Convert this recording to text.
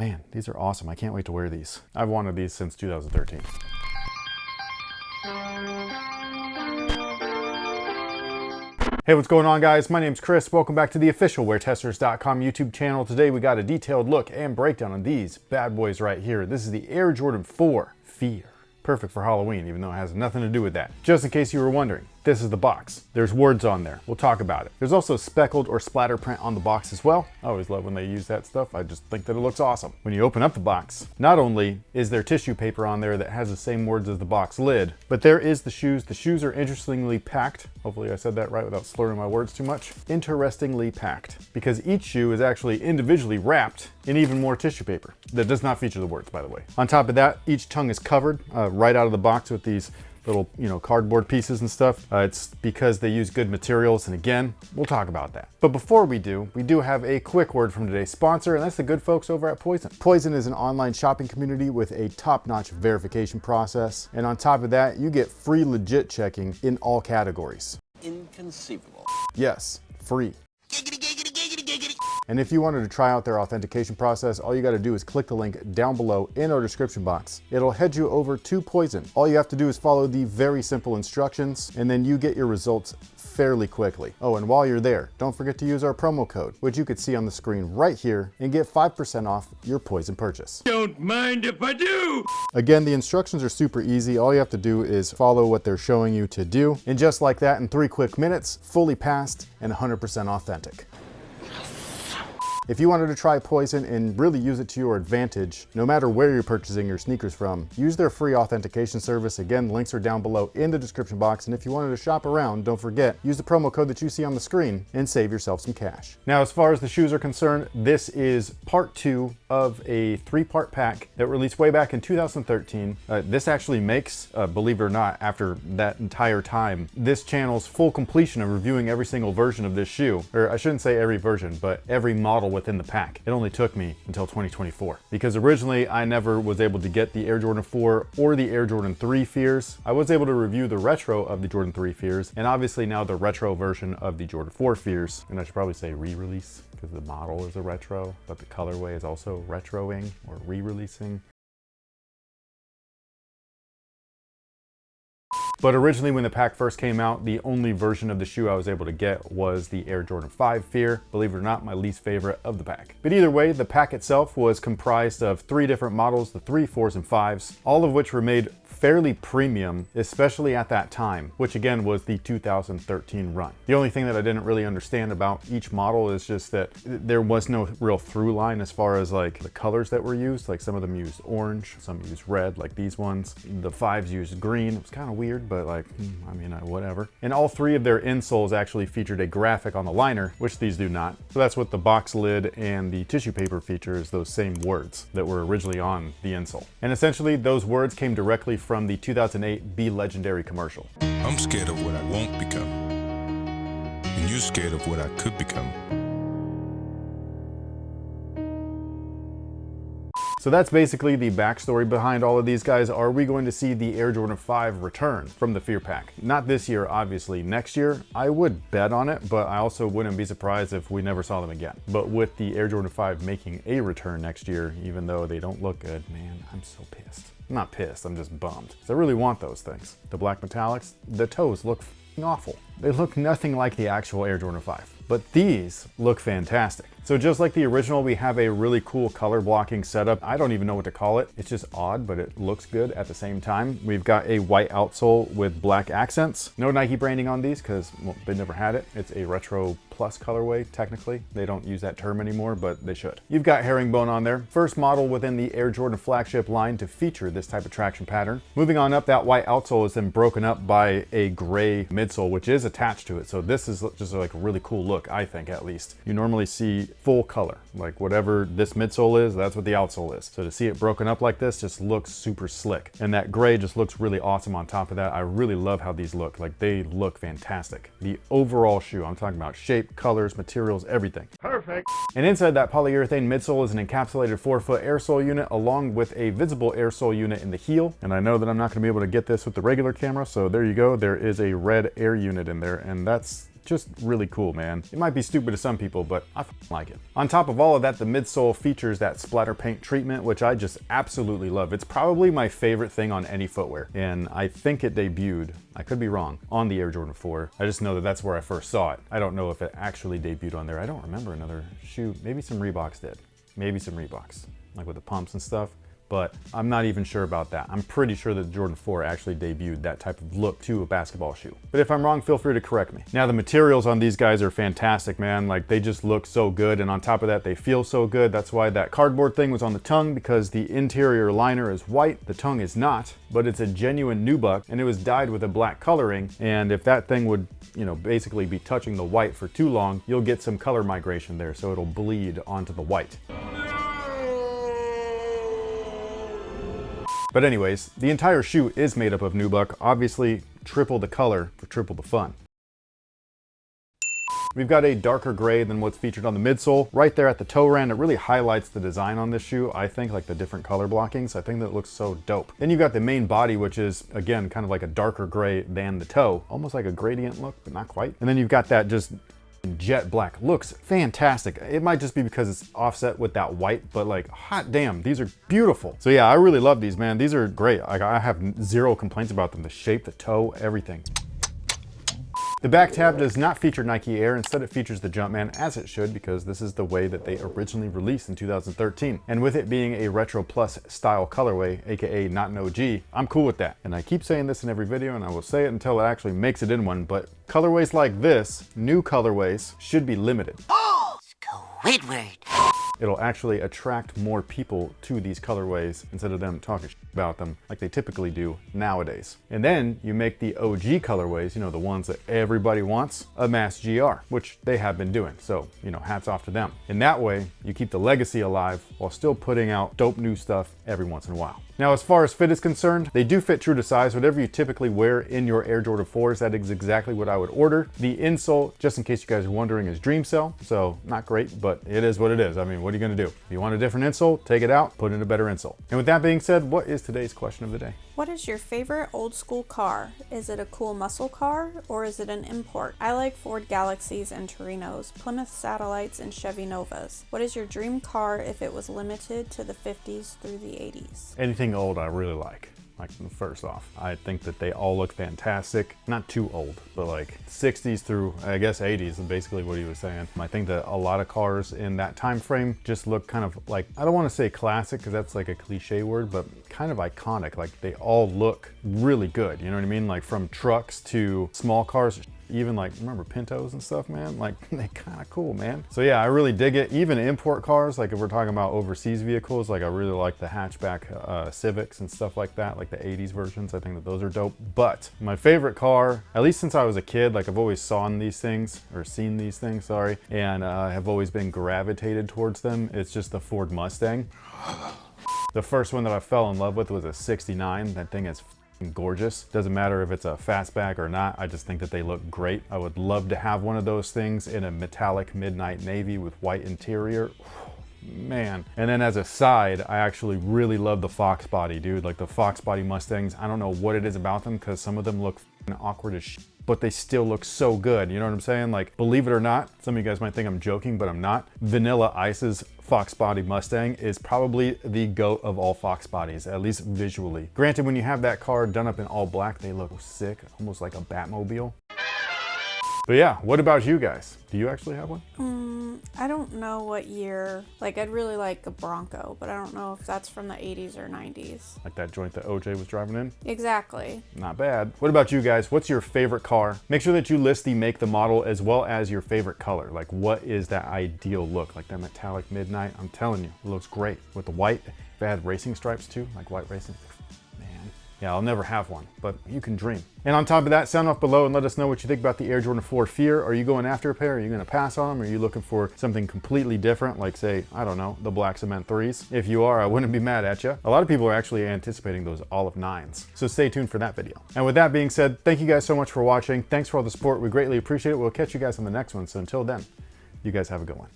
Man, these are awesome. I can't wait to wear these. I've wanted these since 2013. Hey, what's going on, guys? My name's Chris. Welcome back to the official WearTesters.com YouTube channel. Today we got a detailed look and breakdown on these bad boys right here. This is the Air Jordan 4 Fear. Perfect for Halloween, even though it has nothing to do with that. Just in case you were wondering, this is the box. There's words on there. We'll talk about it. There's also speckled or splatter print on the box as well. I always love when they use that stuff. I just think that it looks awesome. When you open up the box, not only is there tissue paper on there that has the same words as the box lid, but there is the shoes. The shoes are interestingly packed. Hopefully I said that right without slurring my words too much. Interestingly packed, because each shoe is actually individually wrapped in even more tissue paper. That does not feature the words, by the way. On top of that, each tongue is covered right out of the box with these little, cardboard pieces and stuff. It's because they use good materials, and again, we'll talk about that. But before we do have a quick word from today's sponsor, and that's the good folks over at POIZON. POIZON is an online shopping community with a top-notch verification process, and on top of that, you get free legit checking in all categories. Inconceivable. Yes, free. And if you wanted to try out their authentication process, all you got to do is click the link down below in our description box. It'll head you over to POIZON. All you have to do is follow the very simple instructions, and then you get your results fairly quickly. Oh, and while you're there, don't forget to use our promo code, which you could see on the screen right here, and get 5% off your POIZON purchase. Don't mind if I do! Again, the instructions are super easy. All you have to do is follow what they're showing you to do. And just like that, in 3 quick minutes, fully passed and 100% authentic. If you wanted to try POIZON and really use it to your advantage, no matter where you're purchasing your sneakers from, use their free authentication service. Again, links are down below in the description box. And if you wanted to shop around, don't forget, use the promo code that you see on the screen and save yourself some cash. Now, as far as the shoes are concerned, this is part 2 of a 3-part pack that released way back in 2013. This actually makes, believe it or not, after that entire time, this channel's full completion of reviewing every single version of this shoe. Or I shouldn't say every version, but every model within the pack. It only took me until 2024 because originally I never was able to get the Air Jordan 4 or the Air Jordan 3 Fears. I was able to review the retro of the Jordan 3 Fears, and obviously now the retro version of the Jordan 4 Fears. And I should probably say re-release because the model is a retro, but the colorway is also retroing or re-releasing. But originally when the pack first came out, the only version of the shoe I was able to get was the Air Jordan 5 Fear. Believe it or not, my least favorite of the pack. But either way, the pack itself was comprised of 3 different models, the 3, 4s, and 5s, all of which were made fairly premium, especially at that time, which again was the 2013 run. The only thing that I didn't really understand about each model is just that there was no real through line as far as like the colors that were used. Like some of them used orange, some used red, like these ones. The 5s used green. It was kind of weird, but like, whatever. And all 3 of their insoles actually featured a graphic on the liner, which these do not. So that's what the box lid and the tissue paper features, those same words that were originally on the insole. And essentially those words came directly from the 2008 Be Legendary commercial. I'm scared of what I won't become, and you're scared of what I could become. So that's basically the backstory behind all of these guys. Are we going to see the Air Jordan 5 return from the Fear pack? Not this year, obviously. Next year, I would bet on it, but I also wouldn't be surprised if we never saw them again. But with the Air Jordan 5 making a return next year, even though they don't look good, man, I'm so pissed. I'm not pissed, I'm just bummed. Because I really want those things. The black metallics, the toes look awful. They look nothing like the actual Air Jordan 5. But these look fantastic. So just like the original, we have a really cool color blocking setup. I don't even know what to call it. It's just odd, but it looks good at the same time. We've got a white outsole with black accents. No Nike branding on these because, well, they never had it. It's a retro plus colorway, technically. They don't use that term anymore, but they should. You've got herringbone on there. First model within the Air Jordan flagship line to feature this type of traction pattern. Moving on up, that white outsole is then broken up by a gray midsole, which is attached to it. So this is just like a really cool look, I think, at least. You normally see full color, like whatever this midsole is, that's what the outsole is. So to see it broken up like this just looks super slick. And that gray just looks really awesome on top of that. I really love how these look. Like, they look fantastic. The overall shoe, I'm talking about shape, colors, materials, everything. Perfect. And inside that polyurethane midsole is an encapsulated 4-foot air sole unit along with a visible air sole unit in the heel. And I know that I'm not gonna be able to get this with the regular camera, so there you go. There is a red air unit in there, and that's just really cool, man. It might be stupid to some people, but I like it. On top of all of that, the midsole features that splatter paint treatment, which I just absolutely love. It's probably my favorite thing on any footwear, and I think it debuted, I could be wrong, on the Air Jordan 4. I just know that that's where I first saw it. I don't know if it actually debuted on there. I don't remember another shoe. Maybe some Reeboks did. Maybe some Reeboks, like with the pumps and stuff. But I'm not even sure about that. I'm pretty sure that the Jordan 4 actually debuted that type of look to a basketball shoe. But if I'm wrong, feel free to correct me. Now, the materials on these guys are fantastic, man. Like, they just look so good, and on top of that, they feel so good. That's why that cardboard thing was on the tongue, because the interior liner is white, the tongue is not, but it's a genuine nubuck, and it was dyed with a black coloring. And if that thing would, you know, basically be touching the white for too long, you'll get some color migration there, so it'll bleed onto the white. But anyways, the entire shoe is made up of nubuck, obviously triple the color for triple the fun. We've got a darker gray than what's featured on the midsole. Right there at the toe rand, it really highlights the design on this shoe, I think, like the different color blockings. I think that looks so dope. Then you've got the main body, which is, again, kind of like a darker gray than the toe. Almost like a gradient look, but not quite. And then you've got that just jet black. Looks fantastic. It might just be because it's offset with that white, but like, hot damn, these are beautiful. So yeah, I really love these, man. These are great. Like, I have zero complaints about them. The shape, the toe, everything. The back tab does not feature Nike Air. Instead, it features the Jumpman, as it should, because this is the way that they originally released in 2013. And with it being a Retro Plus style colorway, aka not an OG, I'm cool with that. And I keep saying this in every video, and I will say it until it actually makes it in one, but colorways like this, new colorways, should be limited. Squidward. It'll actually attract more people to these colorways instead of them talking about them like they typically do nowadays. And then you make the OG colorways, you know, the ones that everybody wants, a mass GR, which they have been doing. So, you know, hats off to them. And that way you keep the legacy alive while still putting out dope new stuff every once in a while. Now, as far as fit is concerned, they do fit true to size. Whatever you typically wear in your Air Jordan 4s, that is exactly what I would order. The insole, just in case you guys are wondering, is Dreamcell. So not great, but it is what it is. I mean, what are you gonna do? If you want a different insole, take it out, put in a better insole. And with that being said, what is today's question of the day? What is your favorite old school car? Is it a cool muscle car or is it an import? I like Ford Galaxies and Torinos, Plymouth Satellites and Chevy Novas. What is your dream car if it was limited to the 50s through the 80s? Anything old I really like. Like, first off, I think that they all look fantastic. Not too old, but like 60s through, I guess, 80s is basically what he was saying. I think that a lot of cars in that time frame just look kind of like, I don't want to say classic because that's like a cliche word, but kind of iconic. Like, they all look really good. You know what I mean? Like, from trucks to small cars, even like, remember Pintos and stuff, man? Like, they kind of cool, man. So yeah, I really dig it. Even import cars, like if we're talking about overseas vehicles, like I really like the hatchback Civics and stuff like that, like the 80s versions. I think that those are dope. But my favorite car, at least since I was a kid, like I've always seen these things, sorry, and have always been gravitated towards them. It's just the Ford Mustang. The first one that I fell in love with was a 69. That thing is gorgeous. Doesn't matter if it's a fastback or not. I just think that they look great. I would love to have one of those things in a metallic midnight navy with white interior. Man. And then as a side, I actually really love the Fox body, dude. Like the Fox body Mustangs, I don't know what it is about them, because some of them look awkward as shit, but they still look so good. You know what I'm saying? Like, believe it or not, some of you guys might think I'm joking, but I'm not. Vanilla Ice's Fox body Mustang is probably the GOAT of all Fox bodies, at least visually. Granted, when you have that car done up in all black, they look sick, almost like a Batmobile. But yeah, what about you guys? Do you actually have one? I don't know what year. Like, I'd really like a Bronco, but I don't know if that's from the 80s or 90s. Like that joint that OJ was driving in? Exactly. Not bad. What about you guys? What's your favorite car? Make sure that you list the make, the model, as well as your favorite color. Like, what is that ideal look? Like that metallic midnight, I'm telling you, it looks great. With the white, if it had racing stripes too, like white racing. Yeah, I'll never have one, but you can dream. And on top of that, sound off below and let us know what you think about the Air Jordan 4 Fear. Are you going after a pair? Are you gonna pass on them? Are you looking for something completely different, like say, I don't know, the Black Cement 3s? If you are, I wouldn't be mad at you. A lot of people are actually anticipating those olive 9s. So stay tuned for that video. And with that being said, thank you guys so much for watching. Thanks for all the support. We greatly appreciate it. We'll catch you guys on the next one. So until then, you guys have a good one.